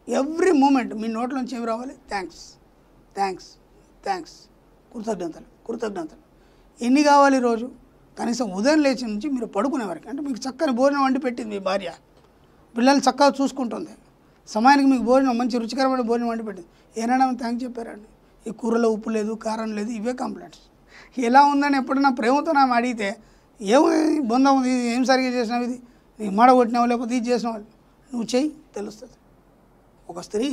Every moment మీ నోట్లోంచి ఏమి రావాలి? థ్యాంక్స్, థ్యాంక్స్, థ్యాంక్స్, కృతజ్ఞతలు, కృతజ్ఞతలు. ఎన్ని కావాలి రోజు? కనీసం ఉదయం లేచి నుంచి మీరు పడుకునే వరకు, అంటే మీకు చక్కని భోజనం వండి పెట్టింది మీ భార్య, పిల్లల్ని చక్కగా చూసుకుంటుంది, సమయానికి మీకు భోజనం మంచి రుచికరమైన భోజనం వండి పెట్టింది, ఏనాడా థ్యాంక్స్ చెప్పారండి? ఈ కూరలో ఉప్పు లేదు, కారం లేదు, ఇవే కంప్లైంట్స్. ఎలా ఉందని ఎప్పుడన్నా ప్రేమతో నా అడిగితే ఏముంది బొంద ఉంది, ఏం సరిగ్గా చేసినావు, ఇది నీ మాడ కొట్టినావు, లేకపోతే ఇది చేసినావు, నువ్వు చెయ్యి తెలుస్తుంది. ఒక స్త్రీ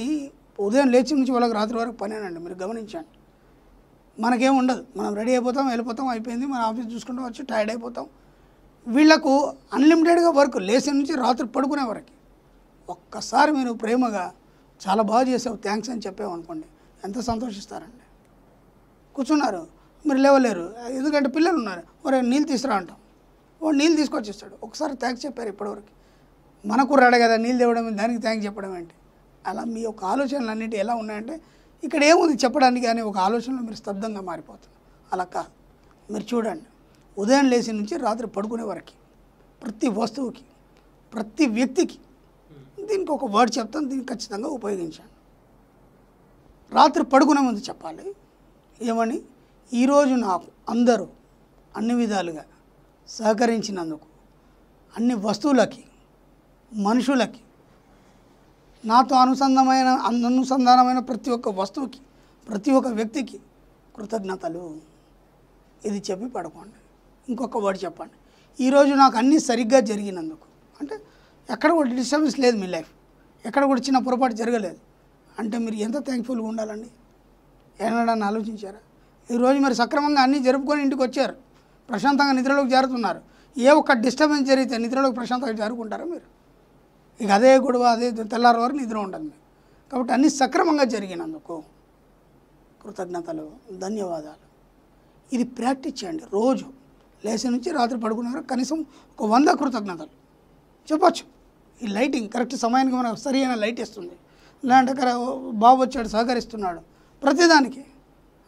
ఉదయం లేచి నుంచి వాళ్ళకి రాత్రి వరకు పనేనండి, మీరు గమనించండి. మనకేం ఉండదు, మనం రెడీ అయిపోతాం, వెళ్ళిపోతాం, అయిపోయింది, మన ఆఫీస్ చూసుకుంటాం, వచ్చి టైర్డ్ అయిపోతాం. వీళ్లకు అన్లిమిటెడ్గా వర్క్, లేచి నుంచి రాత్రి పడుకునే వరకు. ఒక్కసారి మీరు ప్రేమగా చాలా బాగా చేసావు థ్యాంక్స్ అని చెప్పామనుకోండి, ఎంత సంతోషిస్తారండి. కూర్చున్నారు, మీరు లేవలేరు, ఎందుకంటే పిల్లలు ఉన్నారు, మరి నీళ్ళు తీసుకురా అంటాం, వాడు నీళ్ళు తీసుకొచ్చిస్తాడు. ఒకసారి థ్యాంక్స్ చెప్పారు ఇప్పటివరకు, మనకు రాడు కదా నీళ్ళు తేవడం, దానికి థ్యాంక్స్ చెప్పడం ఏంటి? అలా మీ యొక్క ఆలోచనలు అన్నిటి ఎలా ఉన్నాయంటే ఇక్కడ ఏముంది చెప్పడానికి కానీ ఒక ఆలోచనలో మీరు స్తబ్దంగా మారిపోతారు. అలా కాదు, మీరు చూడండి, ఉదయం లేచి నుంచి రాత్రి పడుకునే వరకు ప్రతి వస్తువుకి, ప్రతి వ్యక్తికి దీనికి ఒక వర్డ్ చెప్తాను, దీన్ని ఖచ్చితంగా ఉపయోగించండి. రాత్రి పడుకునే ముందు చెప్పాలి ఏమని? ఈరోజు నాకు అందరూ అన్ని విధాలుగా సహకరించినందుకు, అన్ని వస్తువులకి, మనుషులకి, నాతో అనుసంధానమైన ప్రతి ఒక్క వస్తువుకి, ప్రతి ఒక్క వ్యక్తికి కృతజ్ఞతలు. ఇది చెప్పి పడుకోండి. ఇంకొక వర్డ్ చెప్పండి, ఈరోజు నాకు అన్నీ సరిగ్గా జరిగినందుకు. అంటే ఎక్కడ కూడా డిస్టర్బెన్స్ లేదు, మీ లైఫ్ ఎక్కడ కూడా చిన్న పొరపాటు జరగలేదు అంటే మీరు ఎంత థ్యాంక్ఫుల్గా ఉండాలండి? ఏనాడని ఆలోచించారా? ఈరోజు మీరు సక్రమంగా అన్నీ జరుపుకొని ఇంటికి వచ్చారు, ప్రశాంతంగా నిద్రలోకి జారుతున్నారు. ఏ ఒక్క డిస్టర్బెన్స్ జరిగితే నిద్రలోకి ప్రశాంతంగా జారుకుంటారా మీరు? ఇక అదే గొడవ, అదే తెల్లారి వరకు నిద్ర ఉండదు మీకు. కాబట్టి అన్నీ సక్రమంగా జరిగినందుకు కృతజ్ఞతలు, ధన్యవాదాలు. ఇది ప్రాక్టీస్ చేయండి. రోజు లేచి నుంచి రాత్రి పడుకునే వరకు కనీసం ఒక 100 కృతజ్ఞతలు చెప్పచ్చు. ఈ లైటింగ్ కరెక్ట్ సమయానికి మనకు సరి అయిన లైట్ ఇస్తుంది, లేదంటే బాబు వచ్చాడు సహకరిస్తున్నాడు, ప్రతిదానికి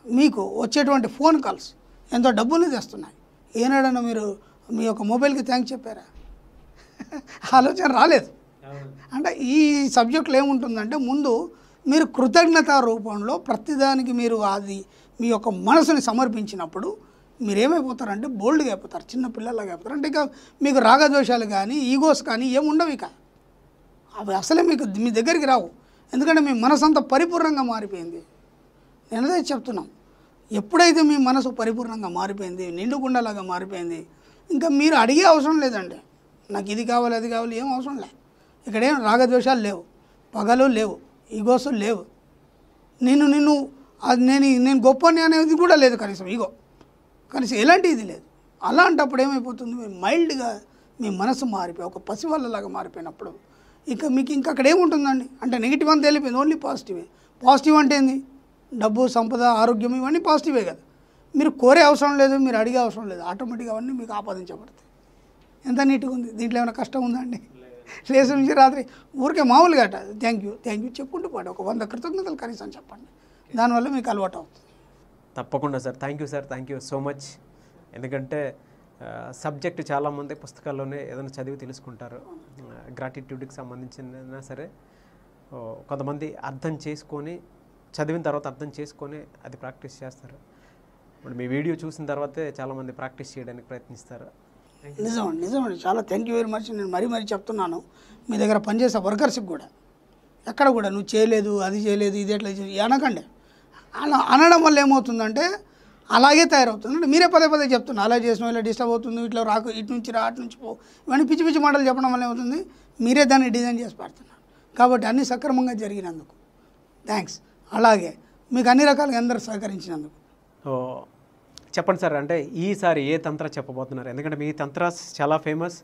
మీకు వచ్చేటువంటి ఫోన్ కాల్స్ ఎంతో డబ్బులు తెస్తున్నాయి. ఏనాడన్నా మీరు మీ యొక్క మొబైల్కి థ్యాంక్స్ చెప్పారా? ఆలోచన రాలేదు. అంటే ఈ సబ్జెక్టులో ఏముంటుందంటే ముందు మీరు కృతజ్ఞత రూపంలో ప్రతిదానికి మీరు అది మీ యొక్క మనసుని సమర్పించినప్పుడు మీరు ఏమైపోతారంటే బోల్డ్గా అయిపోతారు, చిన్న పిల్లలాగా అయిపోతారు. అంటే ఇక మీకు రాగద్వేషాలు కానీ ఈగోస్ కానీ ఏముండవు, ఇక అవి అసలే మీకు మీ దగ్గరికి రావు. ఎందుకంటే మీ మనసు అంతా పరిపూర్ణంగా మారిపోయింది. నేను అదే చెప్తున్నాం, ఎప్పుడైతే మీ మనసు పరిపూర్ణంగా మారిపోయింది, నిండుకుండలాగా మారిపోయింది, ఇంకా మీరు అడిగే అవసరం లేదండి, నాకు ఇది కావాలి అది కావాలి, ఏం అవసరం లేదు. ఇక్కడేం రాగద్వేషాలు లేవు, పగలు లేవు, ఈగోస్ లేవు, నేను గొప్పని అనేది కూడా లేదు, కనీసం ఈగో కనీసం ఎలాంటి ఇది లేదు. అలాంటప్పుడు ఏమైపోతుంది, మీ మైల్డ్గా మీ మనసు మారిపోయి ఒక పసివాళ్ళలాగా మారిపోయినప్పుడు ఇక మీకు ఇంకా అక్కడ ఏముంటుందండి? అంటే నెగిటివ్ అంతా వెళ్ళిపోయింది, ఓన్లీ పాజిటివే. పాజిటివ్ అంటే ఏంది? డబ్బు, సంపద, ఆరోగ్యం, ఇవన్నీ పాజిటివే కదా. మీరు కోరే అవసరం లేదు, మీరు అడిగే అవసరం లేదు, ఆటోమేటిక్గా అవన్నీ మీకు ఆపాదించబడతాయి. ఎంత నీట్గా ఉంది, దీంట్లో ఏమైనా కష్టం ఉందండి? లేచి నుంచి రాత్రి ఊరికే మామూలుగా థ్యాంక్ యూ చెప్పుకుంటూ పాడు, ఒక 100 కృతజ్ఞతలు కనీసం చెప్పండి, దానివల్ల మీకు అలవాటు అవుతుంది. తప్పకుండా sir, thank you sir, thank you so much. ఎందుకంటే సబ్జెక్ట్ చాలామంది పుస్తకాల్లోనే ఏదైనా చదివి తెలుసుకుంటారు, గ్రాటిట్యూడ్కి సంబంధించిన సరే కొంతమంది అర్థం చేసుకొని చదివిన తర్వాత అర్థం చేసుకొని అది ప్రాక్టీస్ చేస్తారు. ఇప్పుడు మీ వీడియో చూసిన తర్వాతే చాలామంది ప్రాక్టీస్ చేయడానికి ప్రయత్నిస్తారు. నిజమండి చాలా థ్యాంక్ యూ వెరీ మచ్. నేను మరీ చెప్తున్నాను, మీ దగ్గర పనిచేసే వర్కర్స్కి కూడా ఎక్కడ కూడా నువ్వు చేయలేదు, అది చేయలేదు, ఇది ఎట్లా అనకండి. అలా అనడం వల్ల ఏమవుతుందంటే అలాగే తయారవుతుంది. అంటే మీరే పదే చెప్తున్నారు, అలా చేసినా ఇలా డిస్టర్బ్ అవుతుంది, ఇట్లా రాకు, ఇటు నుంచి రా, అటు నుంచి పో, ఇవన్నీ పిచ్చి మాటలు చెప్పడం వల్ల ఏమవుతుంది, మీరే దాన్ని డిజైన్ చేసి పెడుతున్నారు. కాబట్టి అన్నీ సక్రమంగా జరిగినందుకు థ్యాంక్స్. అలాగే మీకు అన్ని రకాలుగా అందరూ సహకరించినందుకు. చెప్పండి సార్, అంటే ఈసారి ఏ తంత్ర చెప్పబోతున్నారు? ఎందుకంటే మీ తంత్రాస్ చాలా ఫేమస్,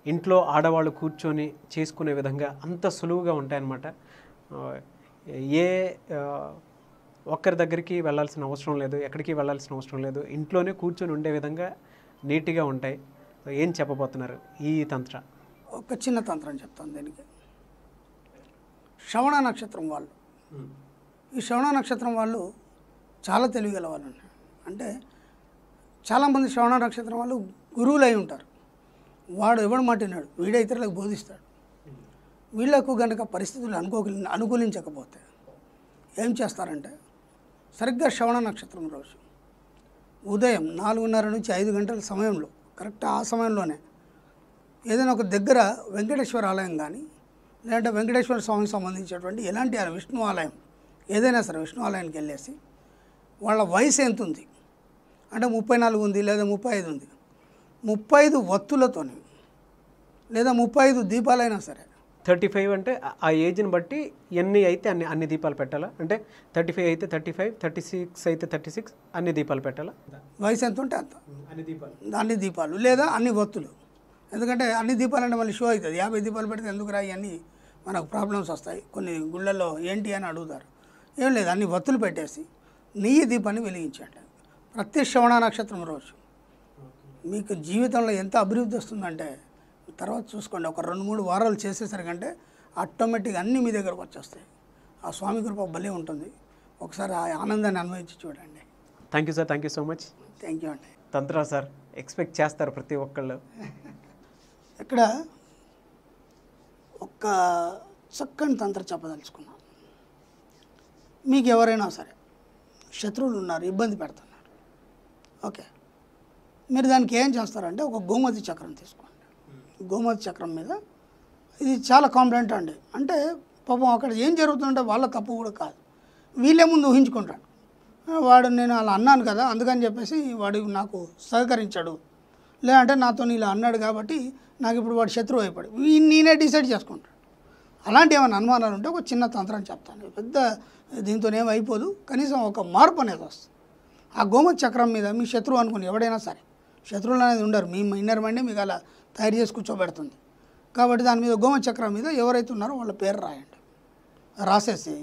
ఇంట్లో ఆడవాళ్ళు కూర్చొని చేసుకునే విధంగా అంత సులువుగా ఉంటాయన్నమాట. ఏ ఒక్కరి దగ్గరికి వెళ్ళాల్సిన అవసరం లేదు, ఎక్కడికి వెళ్ళాల్సిన అవసరం లేదు, ఇంట్లోనే కూర్చొని ఉండే విధంగా నీట్గా ఉంటాయి. ఏం చెప్పబోతున్నారు ఈ తంత్ర? ఒక చిన్న తంత్రం చెప్తాను దీనికి. శ్రవణ నక్షత్రం వాళ్ళు, ఈ శ్రవణ నక్షత్రం వాళ్ళు చాలా తెలివిగల వాళ్ళు. అంటే చాలామంది శ్రవణ నక్షత్రం వాళ్ళు గురువులు అయి ఉంటారు. వాడు ఎవడు మాటినాడు, వీడే ఇతరులకు బోధిస్తాడు. వీళ్లకు కనుక పరిస్థితులు అనుకూలించకపోతే ఏం చేస్తారంటే సరిగ్గా శ్రవణ నక్షత్రం రోజు ఉదయం 4:30 నుంచి 5 గంటల సమయంలో కరెక్ట్ ఆ సమయంలోనే ఏదైనా ఒక దగ్గర వెంకటేశ్వర ఆలయం కానీ లేదంటే వెంకటేశ్వర స్వామికి సంబంధించినటువంటి ఎలాంటి విష్ణు ఆలయం ఏదైనా సరే విష్ణు ఆలయానికి వెళ్ళేసి వాళ్ళ వయసు ఎంత ఉంది అంటే 34 ఉంది లేదా 35 ఉంది 35 వత్తులతోని లేదా 35 దీపాలైనా సరే 35 అంటే ఆ ఏజ్ని బట్టి ఎన్ని అయితే అన్ని దీపాలు పెట్టాలా అంటే 35 అయితే 35 36 అయితే 36 అన్ని దీపాలు పెట్టాలా వయసు ఎంత ఉంటే అంత అన్ని దీపాలు లేదా అన్ని వత్తులు ఎందుకంటే అన్ని దీపాలు అంటే మళ్ళీ షో అవుతుంది 50 దీపాలు పెడితే ఎందుకు రా ఇవన్నీ మనకు ప్రాబ్లమ్స్ వస్తాయి కొన్ని గుళ్ళల్లో ఏంటి అని అడుగుతారు ఏం లేదు అన్ని వత్తులు పెట్టేసి నెయ్యి దీపాన్ని వెలిగించండి ప్రతి శ్రవణ నక్షత్రం రోజు మీకు జీవితంలో ఎంత అభివృద్ధి వస్తుందంటే తర్వాత చూసుకోండి ఒక 2-3 వారాలు చేసేసరికంటే ఆటోమేటిక్గా అన్నీ మీ దగ్గరకు వచ్చేస్తాయి ఆ స్వామి కృప భలే ఉంటుంది ఒకసారి ఆ ఆనందాన్ని అనుభవించి చూడండి thank you sir thank you so much thank you అండి తంత్ర సార్ ఎక్స్పెక్ట్ చేస్తారు ప్రతి ఒక్కళ్ళు ఇక్కడ ఒక్క చక్కని తంత్ర చెప్పదలుచుకున్నాను మీకు ఎవరైనా సరే శత్రువులు ఉన్నారు ఇబ్బంది పెడుతున్నారు ఓకే మీరు దానికి ఏం చేస్తారంటే ఒక గోమతి చక్రం తీసుకోండి గోమతి చక్రం మీద ఇది చాలా కాంప్లైంట్ అండి అంటే పాపం అక్కడ ఏం జరుగుతుందంటే వాళ్ళ తప్పు కూడా కాదు వీళ్ళే ముందు ఊహించుకుంటాడు వాడు నేను అలా అన్నాను కదా అందుకని చెప్పేసి వాడు నాకు సహకరించాడు లేదంటే నాతో ఇలా అన్నాడు కాబట్టి నాకు ఇప్పుడు వాడు శత్రువు అయిపోయాడు నేనే డిసైడ్ చేసుకుంటాడు అలాంటి ఏమైనా అనుమానాలు ఉంటే ఒక చిన్న తంత్రం చెప్తాను పెద్ద దీంతో ఏమైపోదు కనీసం ఒక మార్పు అనేది వస్తుంది ఆ గోమతి చక్రం మీద మీ శత్రువు అనుకుని ఎవడైనా సరే శత్రువులు అనేది ఉండరు మీ ఇన్నర్ మైండ్ మీకు అలా తయారు చేసి కూర్చోబెడుతుంది కాబట్టి దాని మీద గోమతి చక్రం మీద ఎవరైతే ఉన్నారో వాళ్ళ పేరు రాయండి రాసేసి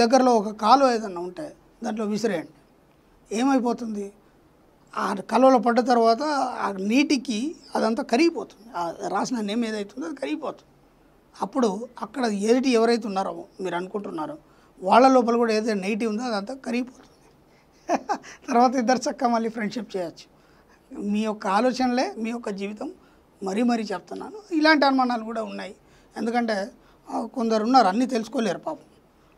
దగ్గరలో ఒక కాలువ ఏదన్నా ఉంటే దాంట్లో విసిరేయండి ఏమైపోతుంది ఆ కలువలో పడ్డ తర్వాత ఆ నీటికి అదంతా కరిగిపోతుంది ఆ రాసిన నేమ్ ఏదైతుందో అది కరిగిపోతుంది అప్పుడు అక్కడ ఎవరైతే ఉన్నారో మీరు అనుకుంటున్నారో వాళ్ళ లోపల కూడా ఏదైతే నెగిటివ్ ఉందో అదంతా కరిగిపోతుంది తర్వాత ఇద్దరు చక్కగా మళ్ళీ ఫ్రెండ్షిప్ చేయొచ్చు మీ యొక్క ఆలోచనలే మీ యొక్క జీవితం మరీ చెప్తున్నాను ఇలాంటి అనుమానాలు కూడా ఉన్నాయి ఎందుకంటే కొందరు ఉన్నారు అన్నీ తెలుసుకోలేరు పాపం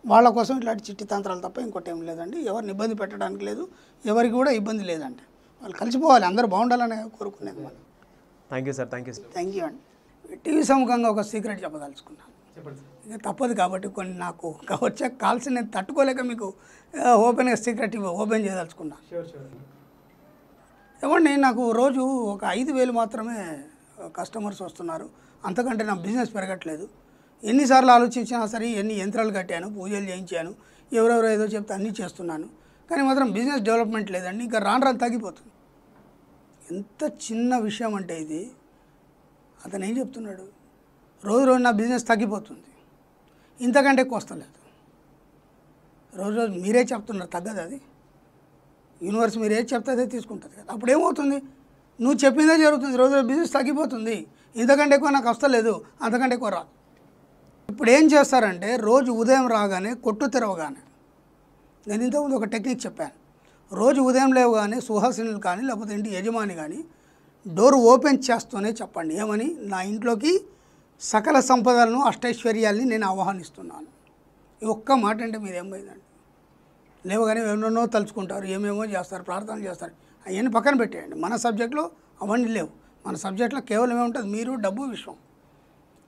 వాళ్ళ కోసం ఇట్లాంటి చిట్టి తంత్రాలు తప్ప ఇంకోటి ఏం లేదండి ఎవరిని ఇబ్బంది పెట్టడానికి లేదు ఎవరికి కూడా ఇబ్బంది లేదండి వాళ్ళు కలిసిపోవాలి అందరూ బాగుండాలని కోరుకునేది మనం thank you sir thank you అండి టీవీ సముఖంగా ఒక సీక్రెట్ చెప్పదలుచుకున్నాను ఇంకా తప్పదు కాబట్టి కొన్ని నాకు వచ్చే కాల్స్ నేను తట్టుకోలేక మీకు ఓపెన్గా సీక్రెట్ ఓపెన్ చేయదలుచుకున్నాను ఏమండి నాకు రోజు ఒక 5,000 మాత్రమే కస్టమర్స్ వస్తున్నారు అంతకంటే నా బిజినెస్ పెరగట్లేదు ఎన్నిసార్లు ఆలోచించినా సరే ఎన్ని యంత్రాలు కట్టాను పూజలు చేయించాను ఎవరెవరో ఏదో చెప్తే అన్నీ చేస్తున్నాను కానీ మాత్రం బిజినెస్ డెవలప్మెంట్ లేదండి ఇంకా రాను తగ్గిపోతుంది ఎంత చిన్న విషయం అంటే ఇది అతను ఏం చెప్తున్నాడు రోజు నా బిజినెస్ తగ్గిపోతుంది ఇంతకంటే ఎక్కువ వస్తలేదు రోజు మీరే చెప్తున్నారు తగ్గదు అది యూనివర్స్ మీరు ఏది చెప్తే అదే తీసుకుంటుంది కదా అప్పుడు ఏమవుతుంది నువ్వు చెప్పిందే జరుగుతుంది రోజు బిజినెస్ తగ్గిపోతుంది ఇంతకంటే ఎక్కువ నాకు వస్తలేదు అంతకంటే ఎక్కువ రాదు ఇప్పుడు ఏం చేస్తారంటే రోజు ఉదయం రాగానే కొట్టు తెరవగానే నేను ఇంతకుముందు ఒక టెక్నిక్ చెప్పాను రోజు ఉదయం లేవగానే సుహాసినులు కానీ లేకపోతే ఇంటి యజమాని కానీ డోర్ ఓపెన్ చేస్తూనే చెప్పండి ఏమని నా ఇంట్లోకి సకల సంపదలను అష్టైశ్వర్యాల్ని నేను ఆహ్వానిస్తున్నాను ఈ ఒక్క మాట అంటే మీరు ఏమైందండి లేవగానే ఏమేమో తలుచుకుంటారు ఏమేమో చేస్తారు ప్రార్థనలు చేస్తారు అవన్నీ పక్కన పెట్టేయండి మన సబ్జెక్ట్లో అవన్నీ లేవు మన సబ్జెక్ట్లో కేవలం ఏముంటుంది మీరు డబ్బు విషయం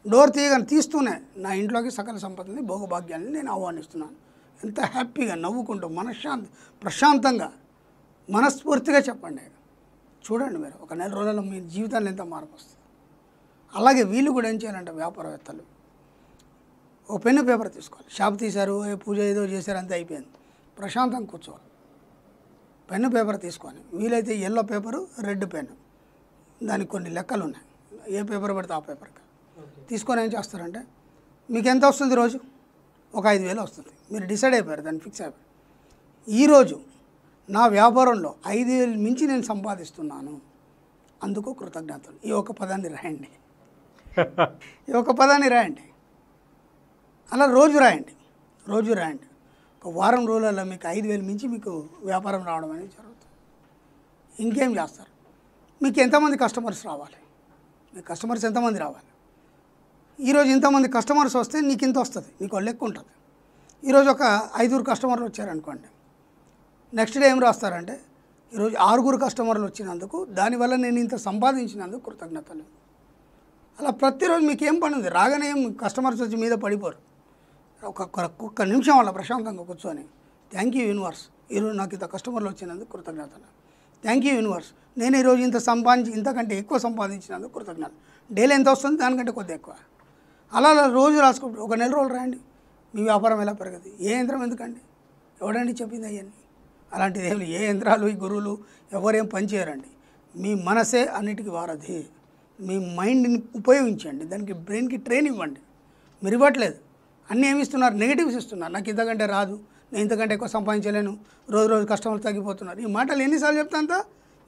డోర్ తీస్తూనే నా ఇంట్లోకి సకల సంపదల్ని భోగభాగ్యాన్ని నేను ఆహ్వానిస్తున్నాను ఎంత హ్యాపీగా నవ్వుకుంటూ ప్రశాంతంగా మనస్ఫూర్తిగా చెప్పండి చూడండి మీరు ఒక 4 రోజుల్లో మీ జీవితాన్ని ఎంత మార్పు వస్తుంది అలాగే వీళ్ళు కూడా ఏం చేయాలంటే వ్యాపారవేత్తలు ఓ పెన్ను పేపర్ తీసుకోవాలి షాప్ తీశారు పూజ ఏదో చేశారు అంతే అయిపోయింది ప్రశాంతంగా కూర్చోవాలి పెన్ను పేపర్ తీసుకొని వీలైతే ఎల్లో పేపరు రెడ్ పెన్ను దానికి కొన్ని లెక్కలు ఉన్నాయి ఏ పేపర్ పడితే ఆ పేపర్కి తీసుకొని ఏం చేస్తారంటే మీకు ఎంత వస్తుంది రోజు ఒక 5,000 వస్తుంది మీరు డిసైడ్ అయిపోయారు దాన్ని ఫిక్స్ అయిపోయారు ఈరోజు నా వ్యాపారంలో 5,000 మించి నేను సంపాదిస్తున్నాను అందుకు కృతజ్ఞతలు ఈ ఒక పదాన్ని రాయండి అలా రోజు రాయండి ఒక వారం రోజులలో మీకు 5,000 మించి మీకు వ్యాపారం రావడం అనేది జరుగుతుంది ఇంకేం చేస్తారు మీకు ఎంతమంది కస్టమర్స్ రావాలి మీ కస్టమర్స్ ఎంతమంది రావాలి ఈరోజు ఇంతమంది కస్టమర్స్ వస్తే నీకు ఇంత వస్తుంది, నీకు లెక్క ఉంటుంది. ఈరోజు ఒక 5 కస్టమర్లు వచ్చారనుకోండి, నెక్స్ట్ డే ఏం రాస్తారంటే ఈరోజు 6 కస్టమర్లు వచ్చినందుకు, దానివల్ల నేను ఇంత సంపాదించినందుకు కృతజ్ఞతలు. అలా ప్రతిరోజు మీకు ఏం పని ఉంది, రాగానే ఏం కస్టమర్స్ వచ్చి మీద పడిపోరు. ఒక్క నిమిషం వాళ్ళ ప్రశాంతంగా కూర్చొని థ్యాంక్ యూ యూనివర్స్, ఈరోజు నాకు ఇంత కస్టమర్లు వచ్చినందుకు కృతజ్ఞతలు. థ్యాంక్ యూ యూనివర్స్, నేను ఈరోజు ఇంతకంటే ఎక్కువ సంపాదించినందుకు కృతజ్ఞతలు. డైలీ ఎంత వస్తుంది, దానికంటే కొద్దిగా ఎక్కువ. అలా రోజు రాసుకుంటారు. ఒక నెల రోజులు రాయండి, మీ వ్యాపారం ఎలా పెరగదు. ఏ యంత్రం ఎందుకండి, ఎవడండి చెప్పింది అవన్నీ? అలాంటిది ఏమి, ఏ యంత్రాలు ఈ గురువులు ఎవరేం పని చేయరండి. మీ మనసే అన్నిటికీ వారధి. మీ మైండ్ని ఉపయోగించండి, దానికి బ్రెయిన్కి ట్రైన్ ఇవ్వండి. మీరు ఇవ్వట్లేదు, అన్నీ ఏమి ఇస్తున్నారు, నెగిటివ్స్ ఇస్తున్నారు. నాకు ఇంతకంటే రాదు, నేను ఇంతకంటే ఎక్కువ సంపాదించలేను, రోజు కస్టమర్లు తగ్గిపోతున్నారు. ఈ మాటలు ఎన్నిసార్లు చెప్తే అంత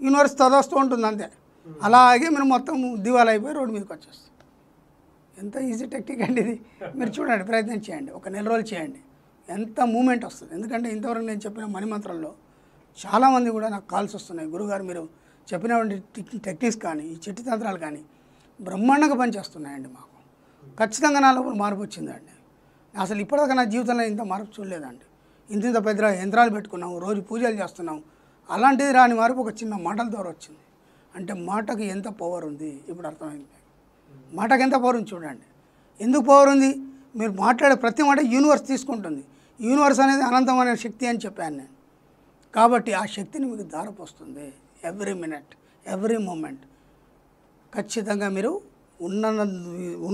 యూనివర్స్ తదొస్తూ ఉంటుంది అంతే. అలాగే మీరు మొత్తం దివాలా అయిపోయి రోడ్డు మీదకి వచ్చేస్తాం. ఎంత ఈజీ టెక్నిక్ అండి ఇది. మీరు చూడండి, ప్రయత్నం చేయండి, ఒక నెల రోజులు చేయండి, ఎంత మూమెంట్ వస్తుంది. ఎందుకంటే ఇంతవరకు నేను చెప్పిన మనీ మంత్రంలో చాలామంది కూడా నాకు కాల్స్ వస్తున్నాయి, గురుగారు మీరు చెప్పినటువంటి టెక్నిక్స్ కానీ ఈ చిట్టి తంత్రాలు కానీ బ్రహ్మాండంగా పనిచేస్తున్నాయండి, మాకు ఖచ్చితంగా నా లోపల మార్పు వచ్చిందండి. అసలు ఇప్పటిదాకా నా జీవితంలో ఇంత మార్పు చూడలేదండి. ఇంత పెద్ద యంత్రాలు పెట్టుకున్నాము, రోజు పూజలు చేస్తున్నాము, అలాంటిది రాని మార్పు ఒక చిన్న మాటల ద్వారా వచ్చింది. అంటే మాటకి ఎంత పవర్ ఉంది ఇప్పుడు అర్థమైంది. మాటకి ఎంత పవర్ ఉంది చూడండి. ఎందుకు పవర్ ఉంది, మీరు మాట్లాడే ప్రతి మాట యూనివర్స్ తీసుకుంటుంది. యూనివర్స్ అనేది అనంతమైన శక్తి అని చెప్పాను నేను. కాబట్టి ఆ శక్తిని మీకు దారపోస్తుంది. ఎవ్రీ మినిట్, ఎవ్రీ మూమెంట్ ఖచ్చితంగా మీరు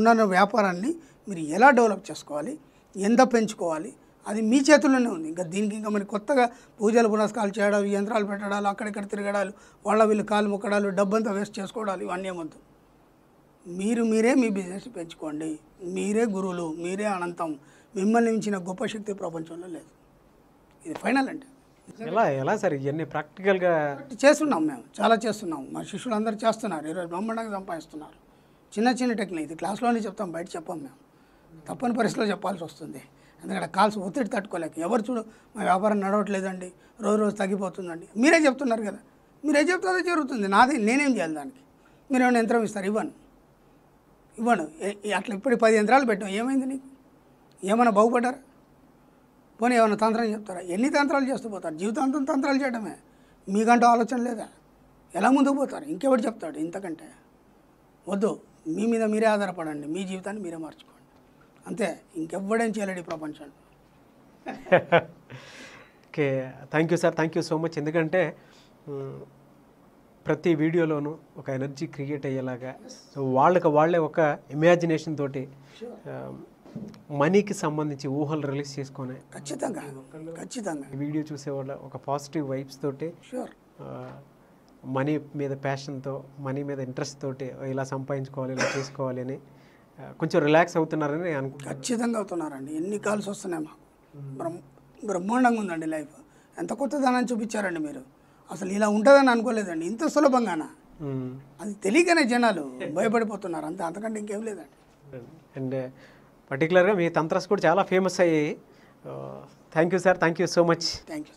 ఉన్న వ్యాపారాన్ని మీరు ఎలా డెవలప్ చేసుకోవాలి, ఎంత పెంచుకోవాలి, అది మీ చేతుల్లోనే ఉంది. ఇంకా మరి కొత్తగా పూజలు పునస్కారాలు చేయడాలు, యంత్రాలు పెట్టడాలు, అక్కడిక్కడ తిరగడాలు, వీళ్ళు కాలు మొక్కడాలు, డబ్బంతా వేస్ట్ చేసుకోవడాలు, ఇవన్నీ ఏమొద్దు. మీరే మీ బిజినెస్ పెంచుకోండి. మీరే గురువులు, మీరే అనంతం. మిమ్మల్ని మించిన గొప్ప శక్తి ప్రపంచంలో లేదు. ఇది ఫైనల్ అంటే. ఎలా సార్ ఇవన్నీ ప్రాక్టికల్గా చేస్తున్నాం, మేము చాలా చేస్తున్నాం. మా శిష్యులు అందరూ చేస్తున్నారు, ఈరోజు బ్రహ్మాండంగా సంపాదిస్తున్నారు. చిన్న టెక్నిక్ ఇది క్లాస్లోనే చెప్తాం, బయట చెప్పాం. మేము తప్పని పరిస్థితిలో చెప్పాల్సి వస్తుంది. ఎందుకంటే కాల్స్ ఒత్తిడి తట్టుకోలేక. ఎవరు చూడు మా వ్యాపారం నడవట్లేదండి, రోజు తగ్గిపోతుందండి, మీరే చెప్తున్నారు కదా. మీరే చెప్తే అదే జరుగుతుంది. నేనేం చేయాలి దానికి? మీరు ఏమైనా యంత్రం ఇస్తారు? ఇవ్వను. అట్లా ఇప్పుడు 10 యంత్రాలు పెట్టాం, ఏమైంది నీకు? ఏమైనా బాగుపడ్డారా? పోనీ ఏమైనా తంత్రం చెప్తారా? ఎన్ని తంత్రాలు చేస్తూ పోతారు? జీవితాంతం తంత్రాలు చేయడమే. మీకంటూ ఆలోచన లేదా? ఎలా ముందుకు పోతారు? ఇంకెవరు చెప్తాడు ఇంతకంటే? వద్దు, మీ మీద మీరే ఆధారపడండి, మీ జీవితాన్ని మీరే మార్చుకోండి, అంతే. ఇంకెవ్వడేం చేయలేడు ఈ ప్రపంచంలో. Okay, thank you sir, thank you so much. ఎందుకంటే ప్రతి వీడియోలోనూ ఒక ఎనర్జీ క్రియేట్ అయ్యేలాగా వాళ్ళే ఒక ఇమాజినేషన్ తోటి మనీకి సంబంధించి ఊహలు రిలీజ్ చేసుకొని ఖచ్చితంగా ఈ వీడియో చూసేవాళ్ళ ఒక పాజిటివ్ వైబ్స్ తోటి షూర్ మనీ మీద ప్యాషన్తో, మనీ మీద ఇంట్రెస్ట్ తోటి ఇలా సంపాదించుకోవాలి, ఇలా చేసుకోవాలి అని కొంచెం రిలాక్స్ అవుతున్నారని అనుకుంటున్నాను. ఖచ్చితంగా అవుతున్నారండి. ఎన్ని కాల్స్ వస్తున్నాయి మాకు. బ్రహ్మాండంగా ఉందండి లైఫ్. ఎంత కొత్తదనాన్ని చూపించారండి మీరు. అసలు ఇలా ఉంటుందని అనుకోలేదండి, ఇంత సులభంగానా. అది తెలియకనే జనాలు భయపడిపోతున్నారు, అంతే, అంతకంటే ఇంకేం లేదండి. అండ్ పర్టికులర్గా మీ తంత్రాస్ కూడా చాలా ఫేమస్ అయ్యాయి. Thank you sir, thank you so much. Thank you.